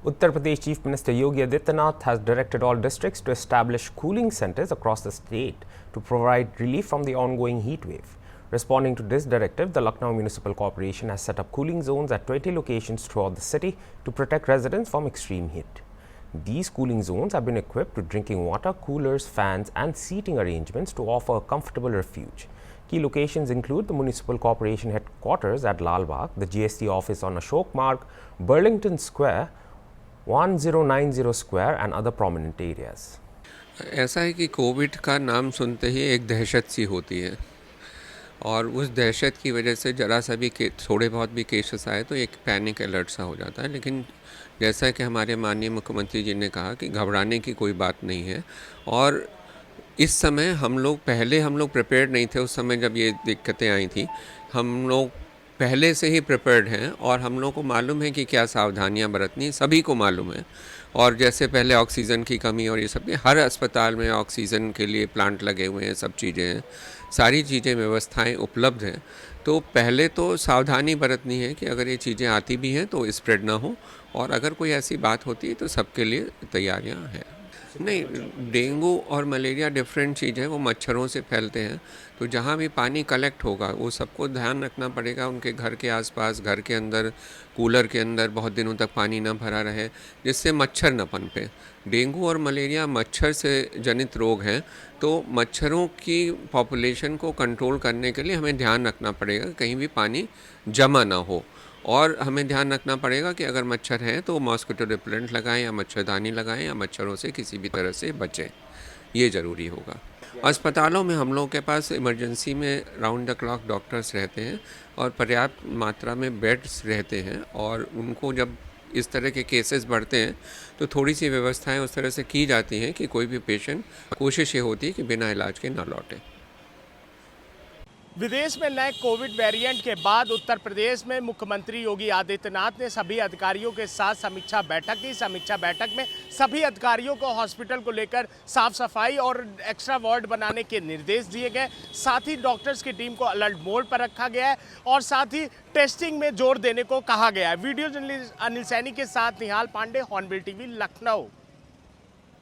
Uttar Pradesh Chief Minister Yogi Adityanath has directed all districts to establish cooling centers across the state to provide relief from the ongoing heat wave. Responding to this directive, the Lucknow Municipal Corporation has set up cooling zones at 20 locations throughout the city to protect residents from extreme heat. These cooling zones have been equipped with drinking water, coolers, fans, and seating arrangements to offer a comfortable refuge. Key locations include the Municipal Corporation headquarters at Lal Bagh, the GST office on Ashok Marg, Burlington Square, 1090 Square, and other prominent areas. ऐसा है कि Covid का नाम सुनते ही एक दहशत सी होती है और उस दहशत की वजह से ज़रा सा भी थोड़े बहुत भी केसेस आए तो एक पैनिक अलर्ट सा हो जाता है। लेकिन जैसा कि हमारे माननीय मुख्यमंत्री जी ने कहा कि घबराने की कोई बात नहीं है और इस समय हम लोग प्रिपेयर्ड नहीं थे। उस समय जब ये दिक्कतें आई थी हम लोग पहले से ही प्रिपेयर्ड हैं और हम लोग को मालूम है कि क्या सावधानियां बरतनी, सभी को मालूम है। और जैसे पहले ऑक्सीजन की कमी और ये सब, हर अस्पताल में ऑक्सीजन के लिए प्लांट लगे हुए हैं, सब चीज़ें हैं, सारी चीज़ें व्यवस्थाएं उपलब्ध हैं। तो पहले तो सावधानी बरतनी है कि अगर ये चीज़ें आती भी हैं तो स्प्रेड ना हो और अगर कोई ऐसी बात होती है तो सबके लिए तैयारियां हैं। नहीं, डेंगू और मलेरिया डिफरेंट चीज़ है, वो मच्छरों से फैलते हैं। तो जहाँ भी पानी कलेक्ट होगा वो सबको ध्यान रखना पड़ेगा, उनके घर के आसपास, घर के अंदर, कूलर के अंदर बहुत दिनों तक पानी ना भरा रहे जिससे मच्छर न पनपे। डेंगू और मलेरिया मच्छर से जनित रोग हैं, तो मच्छरों की पॉपुलेशन को कंट्रोल करने के लिए हमें ध्यान रखना पड़ेगा कहीं भी पानी जमा ना हो। और हमें ध्यान रखना पड़ेगा कि अगर मच्छर हैं तो मॉस्किटो रिपेलेंट लगाएं या मच्छरदानी लगाएं या मच्छरों से किसी भी तरह से बचें, ये ज़रूरी होगा। अस्पतालों में हम लोगों के पास इमरजेंसी में राउंड द क्लॉक डॉक्टर्स रहते हैं और पर्याप्त मात्रा में बेड्स रहते हैं और उनको जब इस तरह के केसेस बढ़ते हैं तो थोड़ी सी व्यवस्थाएं उस तरह से की जाती हैं कि कोई भी पेशेंट, कोशिश ये होती है कि बिना इलाज के ना लौटे। विदेश में नए कोविड वेरिएंट के बाद उत्तर प्रदेश में मुख्यमंत्री योगी आदित्यनाथ ने सभी अधिकारियों के साथ समीक्षा बैठक की। समीक्षा बैठक में सभी अधिकारियों को हॉस्पिटल को लेकर साफ सफाई और एक्स्ट्रा वार्ड बनाने के निर्देश दिए गए। साथ ही डॉक्टर्स की टीम को अलर्ट मोड पर रखा गया है और साथ ही टेस्टिंग में जोर देने को कहा गया है। वीडियो जर्नलिस्ट अनिल सैनी के साथ निहाल पांडे, हॉर्नबिल टीवी, लखनऊ।